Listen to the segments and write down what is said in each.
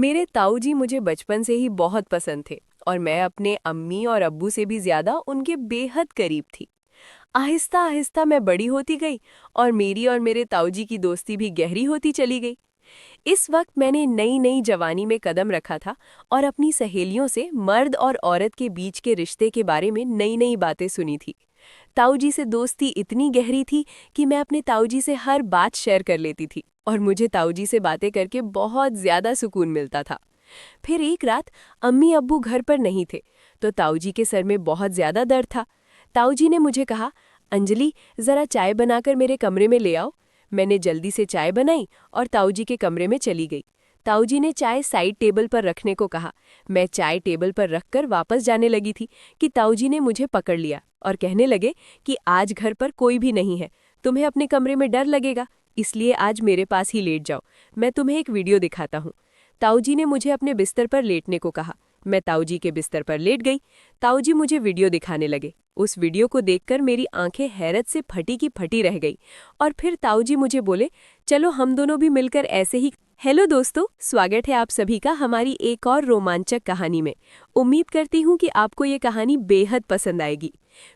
मेरे ताऊजी मुझे बचपन से ही बहुत पसंद थे और मैं अपने अम्मी और अब्बू से भी ज्यादा उनके बेहद करीब थी। आहिस्ता आहिस्ता मैं बड़ी होती गई और मेरी और मेरे ताऊजी की दोस्ती भी गहरी होती चली गई। इस वक्त मैंने नई नई जवानी में कदम रखा था और अपनी सहेलियों से मर्द और औरत के बीच के रिश्ते के बारे में नई नई बातें सुनी थी। ताऊजी से दोस्ती इतनी गहरी थी कि मैं अपने ताऊजी से हर बात शेयर कर लेती थी और मुझे ताऊजी से बातें करके बहुत ज्यादा सुकून मिलता था। फिर एक रात अम्मी अब्बू घर पर नहीं थे, तो ताऊजी के सर में बहुत ज्यादा दर्द था। ताऊजी ने मुझे कहा, अंजलि जरा चाय बनाकर मेरे कमरे में ले आओ। मैंने जल्दी से चाय बनाई और ताऊजी के कमरे में चली गई। ताऊजी ने चाय साइड टेबल पर रखने को कहा। मैं चाय टेबल पर रखकर वापस जाने लगी थी कि ताऊजी ने मुझे पकड़ लिया और कहने लगे कि आज घर पर कोई भी नहीं है, तुम्हें अपने कमरे में डर लगेगा, इसलिए आज मेरे पास ही लेट जाओ, मैं तुम्हें एक वीडियो दिखाता हूँ। ताऊजी ने मुझे अपने बिस्तर पर लेटने को कहा। मैं ताऊजी के बिस्तर पर लेट गई। ताऊजी मुझे वीडियो दिखाने लगे। उस वीडियो को देखकर मेरी आंखें हैरत से फटी की फटी रह गई और फिर ताऊजी मुझे बोले, चलो हम दोनों भी मिलकर ऐसे ही। हेलो दोस्तों, स्वागत है आप सभी का हमारी एक और रोमांचक कहानी में। उम्मीद करती हूँ कि आपको ये कहानी बेहद पसंद आएगी।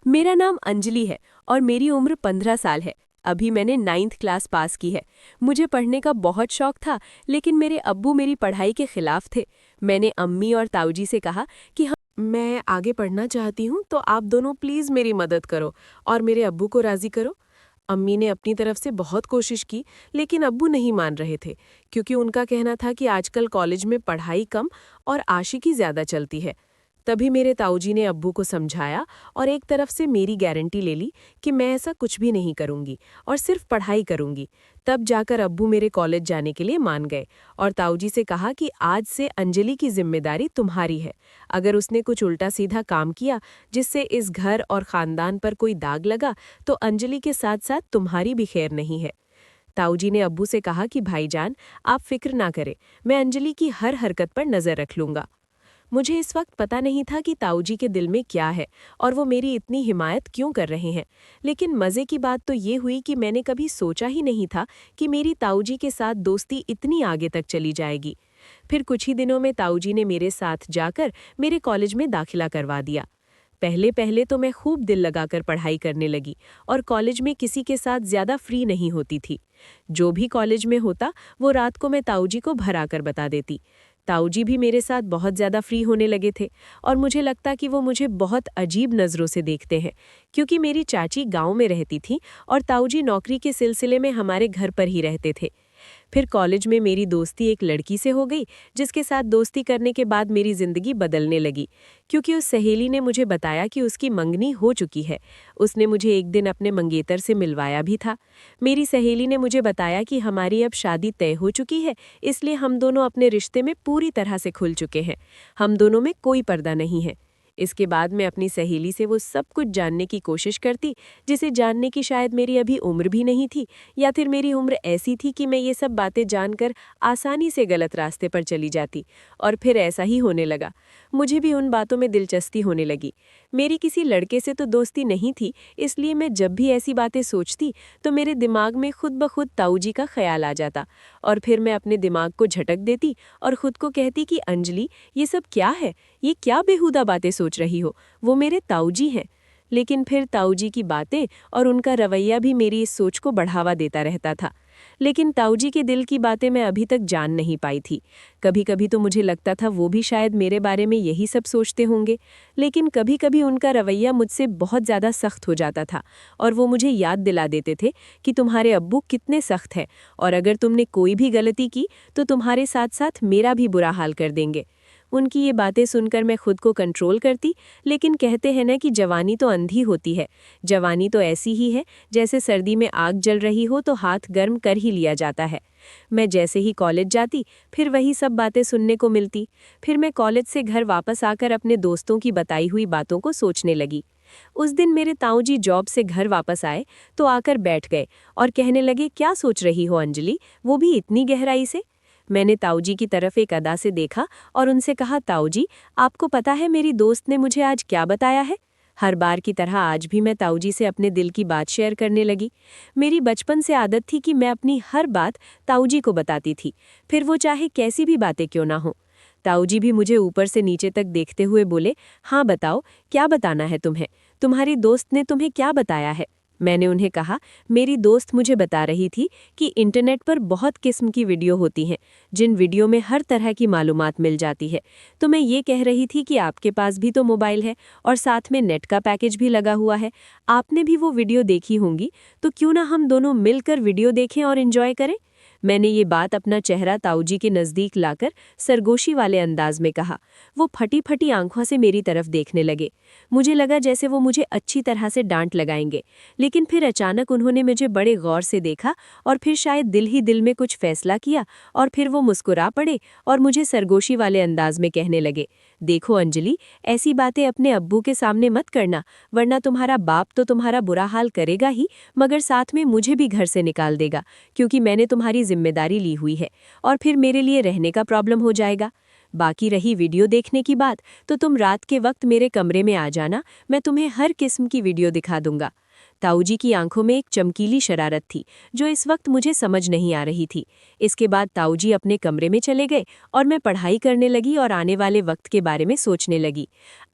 मेरा नाम अंजलि है और मेरी उम्र 15 साल है। अभी मैंने 9th क्लास पास की है। मुझे पढ़ने का बहुत शौक था, लेकिन मेरे अब्बू मेरी पढ़ाई के खिलाफ थे। मैंने अम्मी और ताऊजी से कहा कि मैं आगे पढ़ना चाहती हूँ, तो आप दोनों प्लीज़ मेरी मदद करो और मेरे अब्बू को राज़ी करो। अम्मी ने अपनी तरफ से बहुत कोशिश की, लेकिन अब्बू नहीं मान रहे थे, क्योंकि उनका कहना था कि आजकल कॉलेज में पढ़ाई कम और आशिकी ज़्यादा चलती है। तभी मेरे ताऊजी ने अब्बू को समझाया और एक तरफ से मेरी गारंटी ले ली कि मैं ऐसा कुछ भी नहीं करूंगी और सिर्फ पढ़ाई करूंगी। तब जाकर अब्बू मेरे कॉलेज जाने के लिए मान गए और ताऊजी से कहा कि आज से अंजलि की जिम्मेदारी तुम्हारी है। अगर उसने कुछ उल्टा सीधा काम किया जिससे इस घर और खानदान पर कोई दाग लगा, तो अंजलि के साथ साथ तुम्हारी भी खैर नहीं है। ताऊजी ने अब्बू से कहा कि भाईजान, आप फिक्र ना करें, मैं अंजलि की हर हरकत पर नजर रख लूंगा। मुझे इस वक्त पता नहीं था कि ताऊजी के दिल में क्या है और वो मेरी इतनी हिमायत क्यों कर रहे हैं, लेकिन मज़े की बात तो ये हुई कि मैंने कभी सोचा ही नहीं था कि मेरी ताऊजी के साथ दोस्ती इतनी आगे तक चली जाएगी। फिर कुछ ही दिनों में ताऊजी ने मेरे साथ जाकर मेरे कॉलेज में दाखिला करवा दिया। पहले पहले तो मैं खूब दिल लगाकर पढ़ाई करने लगी और कॉलेज में किसी के साथ ज़्यादा फ्री नहीं होती थी। जो भी कॉलेज में होता वो रात को मैं ताऊजी को भरा कर बता देती। ताऊजी भी मेरे साथ बहुत ज़्यादा फ्री होने लगे थे और मुझे लगता कि वो मुझे बहुत अजीब नज़रों से देखते हैं, क्योंकि मेरी चाची गांव में रहती थी और ताऊजी नौकरी के सिलसिले में हमारे घर पर ही रहते थे। फिर कॉलेज में मेरी दोस्ती एक लड़की से हो गई, जिसके साथ दोस्ती करने के बाद मेरी ज़िंदगी बदलने लगी, क्योंकि उस सहेली ने मुझे बताया कि उसकी मंगनी हो चुकी है। उसने मुझे एक दिन अपने मंगेतर से मिलवाया भी था। मेरी सहेली ने मुझे बताया कि हमारी अब शादी तय हो चुकी है, इसलिए हम दोनों अपने रिश्ते में पूरी तरह से खुल चुके हैं। हम दोनों में कोई पर्दा नहीं है। इसके बाद मैं अपनी सहेली से वो सब कुछ जानने की कोशिश करती, जिसे जानने की शायद मेरी अभी उम्र भी नहीं थी, या फिर मेरी उम्र ऐसी थी कि मैं ये सब बातें जानकर आसानी से गलत रास्ते पर चली जाती। और फिर ऐसा ही होने लगा। मुझे भी उन बातों में दिलचस्पी होने लगी। मेरी किसी लड़के से तो दोस्ती नहीं थी, इसलिए मैं जब भी ऐसी बातें सोचती तो मेरे दिमाग में खुद ब खुद ताऊजी का ख्याल आ जाता और फिर मैं अपने दिमाग को झटक देती और खुद को कहती कि अंजलि, ये सब क्या है, ये क्या बेहुदा बातें सोच रही हो, वो मेरे ताऊजी हैं। लेकिन फिर ताऊजी की बातें और उनका रवैया भी मेरी इस सोच को बढ़ावा देता रहता था। लेकिन ताऊजी के दिल की बातें मैं अभी तक जान नहीं पाई थी। कभी कभी तो मुझे लगता था वो भी शायद मेरे बारे में यही सब सोचते होंगे, लेकिन कभी कभी उनका रवैया मुझसे बहुत ज़्यादा सख्त हो जाता था और वो मुझे याद दिला देते थे कि तुम्हारे अब्बू कितने सख्त हैं और अगर तुमने कोई भी गलती की तो तुम्हारे साथ साथ मेरा भी बुरा हाल कर देंगे। उनकी ये बातें सुनकर मैं खुद को कंट्रोल करती, लेकिन कहते हैं ना कि जवानी तो अंधी होती है। जवानी तो ऐसी ही है जैसे सर्दी में आग जल रही हो तो हाथ गर्म कर ही लिया जाता है। मैं जैसे ही कॉलेज जाती फिर वही सब बातें सुनने को मिलती। फिर मैं कॉलेज से घर वापस आकर अपने दोस्तों की बताई हुई बातों को सोचने लगी। उस दिन मेरे ताऊजी जॉब से घर वापस आए तो आकर बैठ गए और कहने लगे, क्या सोच रही हो अंजलि, वो भी इतनी गहराई से। मैंने ताऊजी की तरफ एक अदा से देखा और उनसे कहा, ताऊजी, आपको पता है मेरी दोस्त ने मुझे आज क्या बताया है? हर बार की तरह आज भी मैं ताऊजी से अपने दिल की बात शेयर करने लगी। मेरी बचपन से आदत थी कि मैं अपनी हर बात ताऊजी को बताती थी, फिर वो चाहे कैसी भी बातें क्यों ना हो। ताऊजी भी मुझे ऊपर से नीचे तक देखते हुए बोले, हाँ बताओ, क्या बताना है तुम्हें? तुम्हारी दोस्त ने तुम्हें क्या बताया है? मैंने उन्हें कहा, मेरी दोस्त मुझे बता रही थी कि इंटरनेट पर बहुत किस्म की वीडियो होती हैं, जिन वीडियो में हर तरह की मालूमात मिल जाती है। तो मैं ये कह रही थी कि आपके पास भी तो मोबाइल है और साथ में नेट का पैकेज भी लगा हुआ है, आपने भी वो वीडियो देखी होंगी, तो क्यों ना हम दोनों मिलकर वीडियो देखें और एंजॉय करें। मैंने ये बात अपना चेहरा ताऊजी के नज़दीक लाकर सरगोशी वाले अंदाज में कहा। वो फटी फटी आंखों से मेरी तरफ देखने लगे। मुझे लगा जैसे वो मुझे अच्छी तरह से डांट लगाएंगे, लेकिन फिर अचानक उन्होंने मुझे बड़े गौर से देखा और फिर शायद दिल ही दिल में कुछ फैसला किया और फिर वो मुस्कुरा पड़े और मुझे सरगोशी वाले अंदाज में कहने लगे, देखो अंजलि, ऐसी बातें अपने अब्बू के सामने मत करना, वरना तुम्हारा बाप तो तुम्हारा बुरा हाल करेगा ही, मगर साथ में मुझे भी घर से निकाल देगा, क्योंकि मैंने तुम्हारी जिम्मेदारी ली हुई है और फिर मेरे लिए रहने का प्रॉब्लम हो जाएगा। बाकी रही वीडियो देखने की बात, तो तुम रात के वक्त मेरे कमरे में आ जाना, मैं तुम्हें हर किस्म की वीडियो दिखा दूंगा। ताऊजी की आंखों में एक चमकीली शरारत थी जो इस वक्त मुझे समझ नहीं आ रही थी। इसके बाद ताऊजी अपने कमरे में चले गए और मैं पढ़ाई करने लगी और आने वाले वक्त के बारे में सोचने लगी।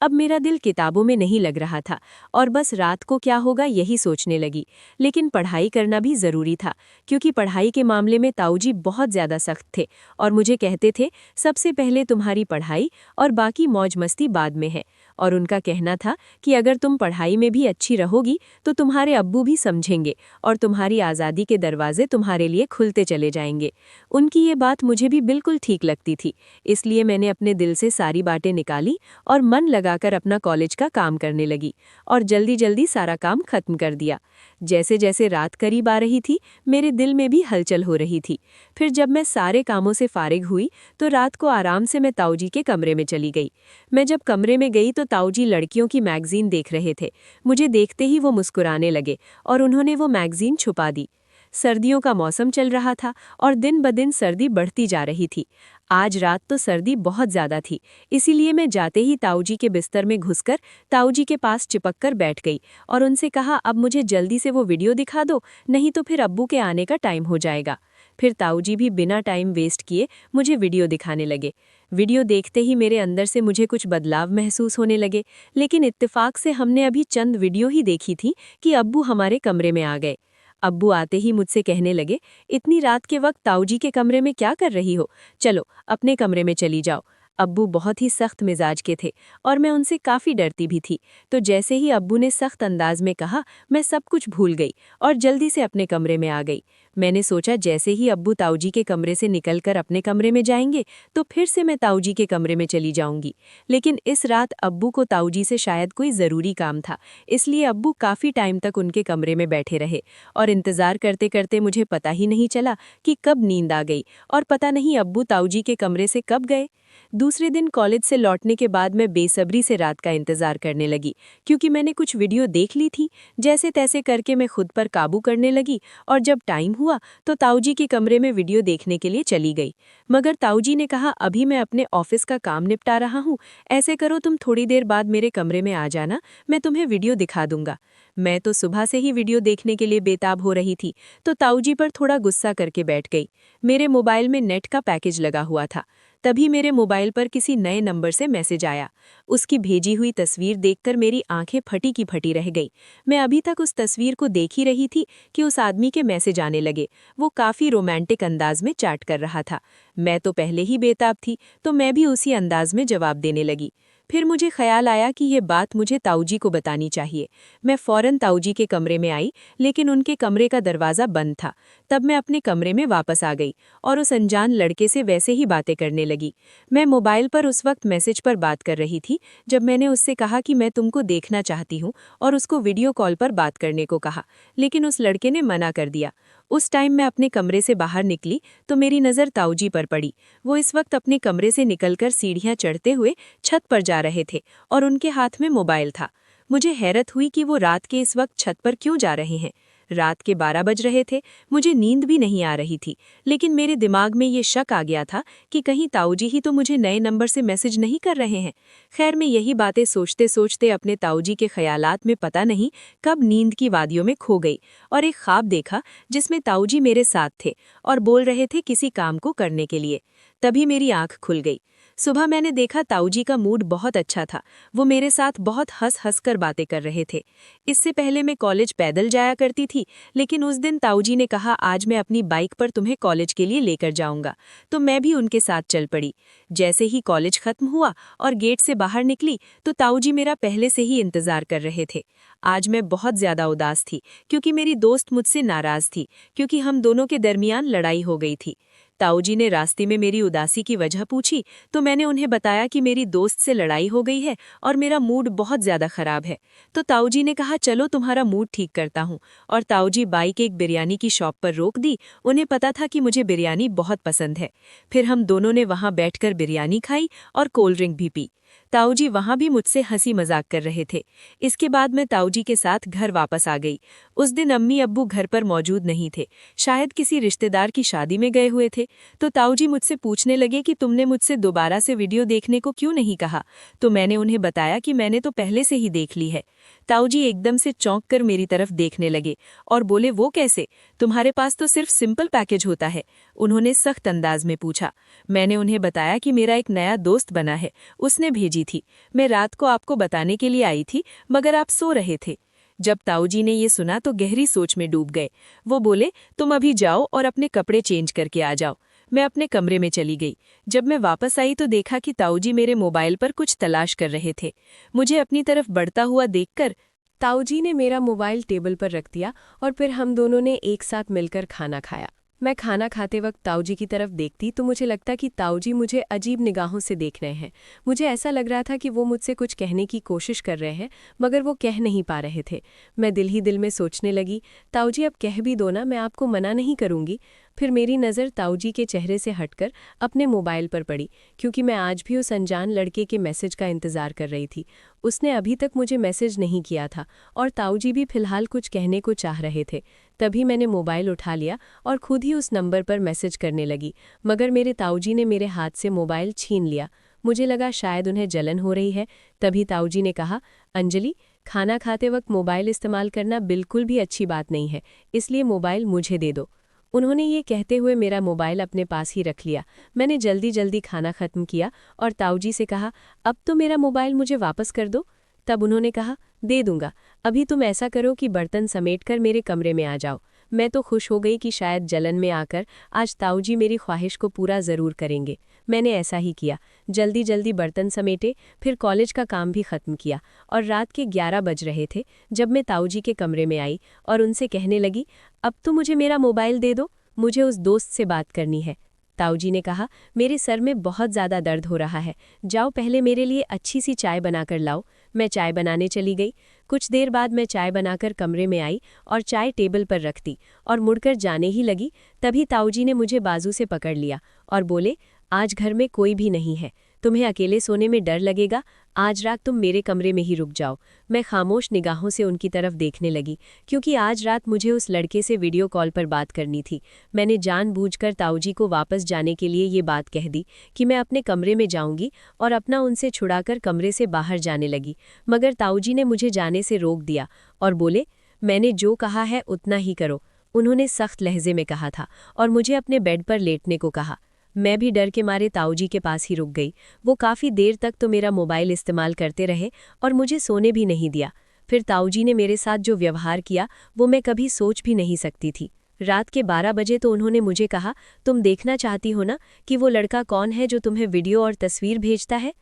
अब मेरा दिल किताबों में नहीं लग रहा था और बस रात को क्या होगा यही सोचने लगी। लेकिन पढ़ाई करना भी ज़रूरी था, क्योंकि पढ़ाई के मामले में ताऊजी बहुत ज़्यादा सख्त थे और मुझे कहते थे, सबसे पहले तुम्हारी पढ़ाई और बाकी मौज मस्ती बाद में है। और उनका कहना था कि अगर तुम पढ़ाई में भी अच्छी रहोगी तो तुम्हारे अब्बू भी समझेंगे और तुम्हारी आज़ादी के दरवाजे तुम्हारे लिए खुलते चले जाएंगे। उनकी ये बात मुझे भी बिल्कुल ठीक लगती थी, इसलिए मैंने अपने दिल से सारी बातें निकाली और मन लगाकर अपना कॉलेज का काम करने लगी और जल्दी जल्दी सारा काम खत्म कर दिया। जैसे जैसे रात करीब आ रही थी, मेरे दिल में भी हलचल हो रही थी। फिर जब मैं सारे कामों से फारिग हुई तो रात को आराम से मैं ताऊजी के कमरे में चली गई। मैं जब कमरे में गई तो ताऊजी लड़कियों की मैगजीन देख रहे थे। मुझे देखते ही वो मुस्कुराने लगे और उन्होंने वो मैगजीन छुपा दी। सर्दियों का मौसम चल रहा था और दिन ब दिन सर्दी बढ़ती जा रही थी। आज रात तो सर्दी बहुत ज़्यादा थी, इसीलिए मैं जाते ही ताऊजी के बिस्तर में घुसकर ताऊजी के पास चिपक कर बैठ गई और उनसे कहा, अब मुझे जल्दी से वो वीडियो दिखा दो, नहीं तो फिर अब्बू के आने का टाइम हो जाएगा। फिर ताऊजी भी बिना टाइम वेस्ट किए मुझे वीडियो दिखाने लगे। वीडियो देखते ही मेरे अंदर से मुझे कुछ बदलाव महसूस होने लगे, लेकिन इत्तेफाक से हमने अभी चंद वीडियो ही देखी थी कि अब्बू हमारे कमरे में आ गए। अब्बू आते ही मुझसे कहने लगे, इतनी रात के वक्त ताऊजी के कमरे में क्या कर रही हो? चलो अपने कमरे में चली जाओ। अब्बू बहुत ही सख्त मिजाज के थे और मैं उनसे काफ़ी डरती भी थी, तो जैसे ही अब्बू ने सख्त अंदाज में कहा, मैं सब कुछ भूल गई और जल्दी से अपने कमरे में आ गई। मैंने सोचा जैसे ही अब्बू ताऊजी के कमरे से निकलकर अपने कमरे में जाएंगे तो फिर से मैं ताऊजी के कमरे में चली जाऊंगी। लेकिन इस रात अब्बू को ताऊजी से शायद कोई ज़रूरी काम था, इसलिए अब्बू काफ़ी टाइम तक उनके कमरे में बैठे रहे और इंतज़ार करते करते मुझे पता ही नहीं चला कि कब नींद आ गई और पता नहीं अब्बू ताऊजी के कमरे से कब गए। दूसरे दिन कॉलेज से लौटने के बाद मैं बेसब्री से रात का इंतज़ार करने लगी, क्योंकि मैंने कुछ वीडियो देख ली थी। जैसे तैसे करके मैं खुद पर काबू करने लगी और जब टाइम हुआ तो ताऊजी के कमरे में वीडियो देखने के लिए चली गई। मगर ताऊजी ने कहा, अभी मैं अपने ऑफिस का काम निपटा रहा हूँ, ऐसे करो तुम थोड़ी देर बाद मेरे कमरे में आ जाना, मैं तुम्हें वीडियो दिखा दूंगा। मैं तो सुबह से ही वीडियो देखने के लिए बेताब हो रही थी, तो ताऊजी पर थोड़ा गुस्सा करके बैठ गई। मेरे मोबाइल में नेट का पैकेज लगा हुआ था। तभी मेरे मोबाइल पर किसी नए नंबर से मैसेज आया। उसकी भेजी हुई तस्वीर देखकर मेरी आंखें फटी की फटी रह गई। मैं अभी तक उस तस्वीर को देख ही रही थी कि उस आदमी के मैसेज आने लगे। वो काफ़ी रोमांटिक अंदाज में चैट कर रहा था। मैं तो पहले ही बेताब थी, तो मैं भी उसी अंदाज में जवाब देने लगी। फिर मुझे ख्याल आया कि ये बात मुझे ताऊजी को बतानी चाहिए। मैं फ़ौरन ताऊजी के कमरे में आई, लेकिन उनके कमरे का दरवाज़ा बंद था। तब मैं अपने कमरे में वापस आ गई और उस अनजान लड़के से वैसे ही बातें करने लगी। मैं मोबाइल पर उस वक्त मैसेज पर बात कर रही थी जब मैंने उससे कहा कि मैं तुमको देखना चाहती हूँ और उसको वीडियो कॉल पर बात करने को कहा, लेकिन उस लड़के ने मना कर दिया। उस टाइम मैं अपने कमरे से बाहर निकली तो मेरी नज़र ताऊजी पर पड़ी। वो इस वक्त अपने कमरे से निकलकर सीढ़ियाँ चढ़ते हुए छत पर जा रहे थे और उनके हाथ में मोबाइल था। मुझे हैरत हुई कि वो रात के इस वक्त छत पर क्यों जा रहे हैं। रात के 12 बज रहे थे, मुझे नींद भी नहीं आ रही थी, लेकिन मेरे दिमाग में ये शक आ गया था कि कहीं ताऊजी ही तो मुझे नए नंबर से मैसेज नहीं कर रहे हैं। खैर, मैं यही बातें सोचते सोचते अपने ताऊजी के ख्यालात में पता नहीं कब नींद की वादियों में खो गई और एक ख्वाब देखा जिसमें ताऊजी मेरे साथ थे और बोल रहे थे किसी काम को करने के लिए। तभी मेरी आंख खुल गई। सुबह मैंने देखा ताऊजी का मूड बहुत अच्छा था। वो मेरे साथ बहुत हंस कर बातें कर रहे थे। इससे पहले मैं कॉलेज पैदल जाया करती थी, लेकिन उस दिन ताऊजी ने कहा आज मैं अपनी बाइक पर तुम्हें कॉलेज के लिए लेकर जाऊंगा, तो मैं भी उनके साथ चल पड़ी। जैसे ही कॉलेज खत्म हुआ और गेट से बाहर निकली तो ताऊजी मेरा पहले से ही इंतजार कर रहे थे। आज मैं बहुत ज्यादा उदास थी क्योंकि मेरी दोस्त मुझसे नाराज थी, क्योंकि हम दोनों के दरमियान लड़ाई हो गई थी। ताऊजी ने रास्ते में मेरी उदासी की वजह पूछी तो मैंने उन्हें बताया कि मेरी दोस्त से लड़ाई हो गई है और मेरा मूड बहुत ज्यादा खराब है। तो ताऊजी ने कहा चलो तुम्हारा मूड ठीक करता हूँ, और ताऊजी बाइक एक बिरयानी की शॉप पर रोक दी। उन्हें पता था कि मुझे बिरयानी बहुत पसंद है। फिर हम दोनों ने वहाँ बैठकर बिरयानी खाई और कोल्ड ड्रिंक भी पी। ताऊजी वहाँ भी मुझसे हंसी मजाक कर रहे थे। इसके बाद मैं ताऊजी के साथ घर वापस आ गई। उस दिन अम्मी अब्बू घर पर मौजूद नहीं थे, शायद किसी रिश्तेदार की शादी में गए हुए थे। तो ताऊजी मुझसे पूछने लगे कि तुमने मुझसे दोबारा से वीडियो देखने को क्यों नहीं कहा। तो मैंने उन्हें बताया कि मैंने तो पहले से ही देख ली है। ताऊजी एकदम से चौंक कर मेरी तरफ देखने लगे और बोले वो कैसे, तुम्हारे पास तो सिर्फ सिंपल पैकेज होता है। उन्होंने सख्त अंदाज में पूछा। मैंने उन्हें बताया कि मेरा एक नया दोस्त बना है, उसने भेजी थी। मैं रात को आपको बताने के लिए आई थी, मगर आप सो रहे थे। जब ताऊजी ने ये सुना तो गहरी सोच में डूब गए। वो बोले तुम अभी जाओ और अपने कपड़े चेंज करके आ जाओ। मैं अपने कमरे में चली गई। जब मैं वापस आई तो देखा कि ताऊजी मेरे मोबाइल पर कुछ तलाश कर रहे थे। मुझे अपनी तरफ बढ़ता हुआ देखकर ताऊजी ने मेरा मोबाइल टेबल पर रख दिया और फिर हम दोनों ने एक साथ मिलकर खाना खाया। मैं खाना खाते वक्त ताऊजी की तरफ देखती तो मुझे लगता कि ताऊजी मुझे अजीब निगाहों से देख रहे हैं। मुझे ऐसा लग रहा था कि वो मुझसे कुछ कहने की कोशिश कर रहे हैं, मगर वो कह नहीं पा रहे थे। मैं दिल ही दिल में सोचने लगी, ताऊजी अब कह भी दो ना, मैं आपको मना नहीं करूंगी। फिर मेरी नज़र ताऊजी के चेहरे से हटकर अपने मोबाइल पर पड़ी, क्योंकि मैं आज भी उस अनजान लड़के के मैसेज का इंतज़ार कर रही थी। उसने अभी तक मुझे मैसेज नहीं किया था और ताऊजी भी फिलहाल कुछ कहने को चाह रहे थे। तभी मैंने मोबाइल उठा लिया और खुद ही उस नंबर पर मैसेज करने लगी, मगर मेरे ताऊजी ने मेरे हाथ से मोबाइल छीन लिया। मुझे लगा शायद उन्हें जलन हो रही है। तभी ताऊजी ने कहा, अंजलि, खाना खाते वक्त मोबाइल इस्तेमाल करना बिल्कुल भी अच्छी बात नहीं है, इसलिए मोबाइल मुझे दे दो। उन्होंने ये कहते हुए मेरा मोबाइल अपने पास ही रख लिया। मैंने जल्दी जल्दी खाना खत्म किया और ताऊजी से कहा, अब तो मेरा मोबाइल मुझे वापस कर दो। तब उन्होंने कहा, दे दूंगा, अभी तुम ऐसा करो कि बर्तन समेटकर मेरे कमरे में आ जाओ। मैं तो खुश हो गई कि शायद जलन में आकर आज ताऊजी मेरी ख्वाहिश को पूरा ज़रूर करेंगे। मैंने ऐसा ही किया। जल्दी जल्दी बर्तन समेटे, फिर कॉलेज का काम भी ख़त्म किया और रात के 11 बज रहे थे जब मैं ताऊजी के कमरे में आई और उनसे कहने लगी, अब तो मुझे मेरा मोबाइल दे दो, मुझे उस दोस्त से बात करनी है। ताऊजी ने कहा, मेरे सर में बहुत ज़्यादा दर्द हो रहा है, जाओ पहले मेरे लिए अच्छी सी चाय बनाकर लाओ। मैं चाय बनाने चली गई। कुछ देर बाद मैं चाय बनाकर कमरे में आई और चाय टेबल पर रख दी और मुड़कर जाने ही लगी। तभी ताऊजी ने मुझे बाजू से पकड़ लिया और बोले, आज घर में कोई भी नहीं है, तुम्हें अकेले सोने में डर लगेगा, आज रात तुम मेरे कमरे में ही रुक जाओ। मैं खामोश निगाहों से उनकी तरफ देखने लगी, क्योंकि आज रात मुझे उस लड़के से वीडियो कॉल पर बात करनी थी। मैंने जानबूझकर ताऊजी को वापस जाने के लिए ये बात कह दी कि मैं अपने कमरे में जाऊंगी और अपना उनसे छुड़ाकर कमरे से बाहर जाने लगी, मगर ताऊजी ने मुझे जाने से रोक दिया और बोले, मैंने जो कहा है उतना ही करो। उन्होंने सख्त लहजे में कहा था और मुझे अपने बेड पर लेटने को कहा। मैं भी डर के मारे ताऊजी के पास ही रुक गई। वो काफ़ी देर तक तो मेरा मोबाइल इस्तेमाल करते रहे और मुझे सोने भी नहीं दिया। फिर ताऊजी ने मेरे साथ जो व्यवहार किया वो मैं कभी सोच भी नहीं सकती थी। रात के 12 बजे तो उन्होंने मुझे कहा, तुम देखना चाहती हो ना कि वो लड़का कौन है जो तुम्हें वीडियो और तस्वीर भेजता है।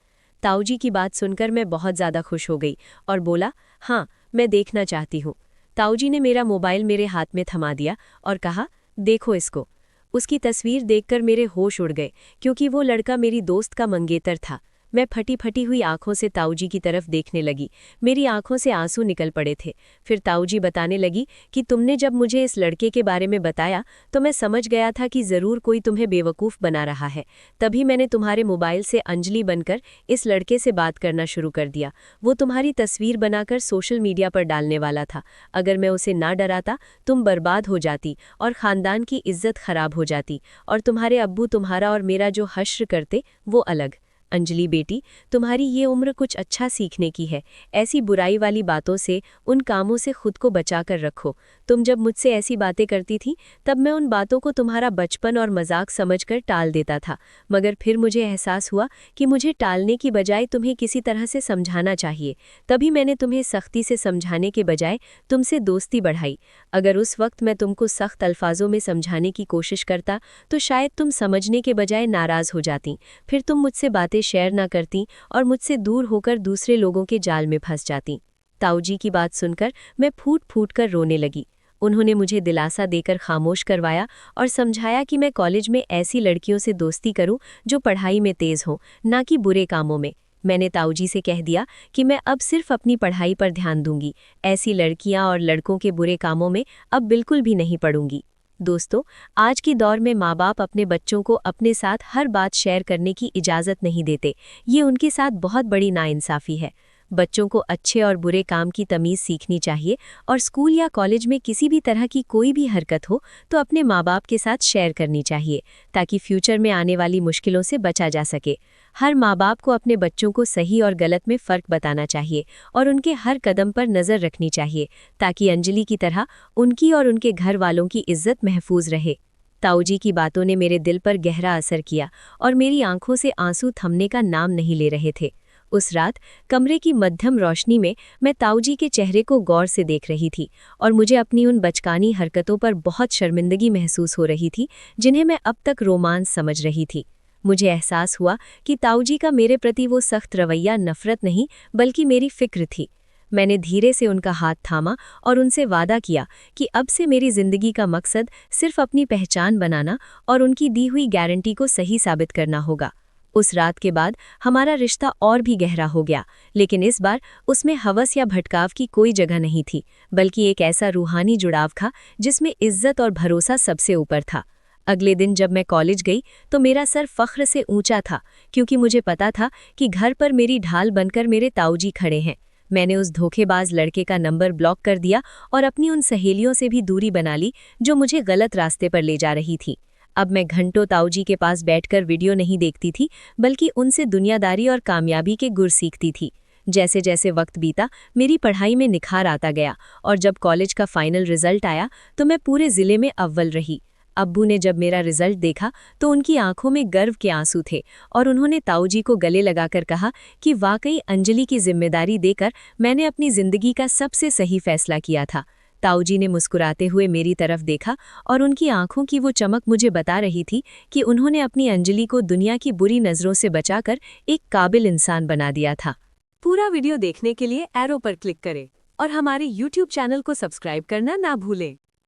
ताऊजी की बात सुनकर मैं बहुत ज़्यादा खुश हो गई और बोला, हाँ, मैं देखना चाहती हूँ। ताऊजी ने मेरा मोबाइल मेरे हाथ में थमा दिया और कहा, देखो इसको। उसकी तस्वीर देखकर मेरे होश उड़ गए, क्योंकि वो लड़का मेरी दोस्त का मंगेतर था। मैं फटी फटी हुई आंखों से ताऊजी की तरफ देखने लगी। मेरी आंखों से आंसू निकल पड़े थे। फिर ताऊजी बताने लगी कि तुमने जब मुझे इस लड़के के बारे में बताया तो मैं समझ गया था कि ज़रूर कोई तुम्हें बेवकूफ़ बना रहा है। तभी मैंने तुम्हारे मोबाइल से अंजलि बनकर इस लड़के से बात करना शुरू कर दिया। वो तुम्हारी तस्वीर बनाकर सोशल मीडिया पर डालने वाला था। अगर मैं उसे ना डराता तुम बर्बाद हो जाती और ख़ानदान की इज्जत खराब हो जाती, और तुम्हारे अब्बू तुम्हारा और मेरा जो हश्र करते वो अलग। अंजलि बेटी, तुम्हारी ये उम्र कुछ अच्छा सीखने की है। ऐसी बुराई वाली बातों से, उन कामों से खुद को बचा कर रखो। तुम जब मुझसे ऐसी बातें करती थी तब मैं उन बातों को तुम्हारा बचपन और मजाक समझकर टाल देता था, मगर फिर मुझे एहसास हुआ कि मुझे टालने की बजाय तुम्हें किसी तरह से समझाना चाहिए। तभी मैंने तुम्हें सख्ती से समझाने के बजाय तुमसे दोस्ती बढ़ाई। अगर उस वक्त मैं तुमको सख्त अल्फाजों में समझाने की कोशिश करता तो शायद तुम समझने के बजाय नाराज़ हो जाती। फिर तुम मुझसे बातें शेयर ना करती और मुझसे दूर होकर दूसरे लोगों के जाल में फंस जाती। ताऊजी की बात सुनकर मैं फूट फूट कर रोने लगी। उन्होंने मुझे दिलासा देकर खामोश करवाया और समझाया कि मैं कॉलेज में ऐसी लड़कियों से दोस्ती करूं जो पढ़ाई में तेज हों, ना कि बुरे कामों में। मैंने ताऊजी से कह दिया कि मैं अब सिर्फ अपनी पढ़ाई पर ध्यान दूंगी, ऐसी लड़कियां और लड़कों के बुरे कामों में अब बिल्कुल भी नहीं पड़ूंगी। दोस्तों, आज की दौर में माँ बाप अपने बच्चों को अपने साथ हर बात शेयर करने की इजाज़त नहीं देते। ये उनके साथ बहुत बड़ी नाइंसाफ़ी है। बच्चों को अच्छे और बुरे काम की तमीज़ सीखनी चाहिए, और स्कूल या कॉलेज में किसी भी तरह की कोई भी हरकत हो तो अपने माँ बाप के साथ शेयर करनी चाहिए, ताकि फ्यूचर में आने वाली मुश्किलों से बचा जा सके। हर माँ बाप को अपने बच्चों को सही और गलत में फ़र्क बताना चाहिए और उनके हर कदम पर नज़र रखनी चाहिए, ताकि अंजलि की तरह उनकी और उनके घर वालों की इज्जत महफूज रहे। ताऊजी की बातों ने मेरे दिल पर गहरा असर किया और मेरी आंखों से आंसू थमने का नाम नहीं ले रहे थे। उस रात कमरे की मध्यम रोशनी में मैं ताऊजी के चेहरे को गौर से देख रही थी और मुझे अपनी उन बचकानी हरकतों पर बहुत शर्मिंदगी महसूस हो रही थी जिन्हें मैं अब तक रोमांस समझ रही थी। मुझे एहसास हुआ कि ताऊजी का मेरे प्रति वो सख्त रवैया नफरत नहीं बल्कि मेरी फिक्र थी। मैंने धीरे से उनका हाथ थामा और उनसे वादा किया कि अब से मेरी जिंदगी का मकसद सिर्फ अपनी पहचान बनाना और उनकी दी हुई गारंटी को सही साबित करना होगा। उस रात के बाद हमारा रिश्ता और भी गहरा हो गया, लेकिन इस बार उसमें हवस या भटकाव की कोई जगह नहीं थी, बल्कि एक ऐसा रूहानी जुड़ाव था जिसमें इज्जत और भरोसा सबसे ऊपर था। अगले दिन जब मैं कॉलेज गई तो मेरा सर फख्र से ऊंचा था, क्योंकि मुझे पता था कि घर पर मेरी ढाल बनकर मेरे ताऊजी खड़े हैं। मैंने उस धोखेबाज लड़के का नंबर ब्लॉक कर दिया और अपनी उन सहेलियों से भी दूरी बना ली जो मुझे गलत रास्ते पर ले जा रही थी। अब मैं घंटों ताऊजी के पास बैठकर वीडियो नहीं देखती थी, बल्कि उनसे दुनियादारी और कामयाबी के गुर सीखती थी। जैसे जैसे वक्त बीता, मेरी पढ़ाई में निखार आता गया और जब कॉलेज का फाइनल रिजल्ट आया तो मैं पूरे ज़िले में अव्वल रही। अब्बू ने जब मेरा रिजल्ट देखा तो उनकी आंखों में गर्व के आंसू थे और उन्होंने ताऊजी को गले लगाकर कहा कि वाकई अंजलि की जिम्मेदारी देकर मैंने अपनी ज़िंदगी का सबसे सही फैसला किया था। ताऊजी ने मुस्कुराते हुए मेरी तरफ देखा और उनकी आंखों की वो चमक मुझे बता रही थी कि उन्होंने अपनी अंजलि को दुनिया की बुरी नज़रों से बचाकर एक काबिल इंसान बना दिया था। पूरा वीडियो देखने के लिए एरो पर क्लिक करें और हमारे YouTube चैनल को सब्सक्राइब करना ना भूलें।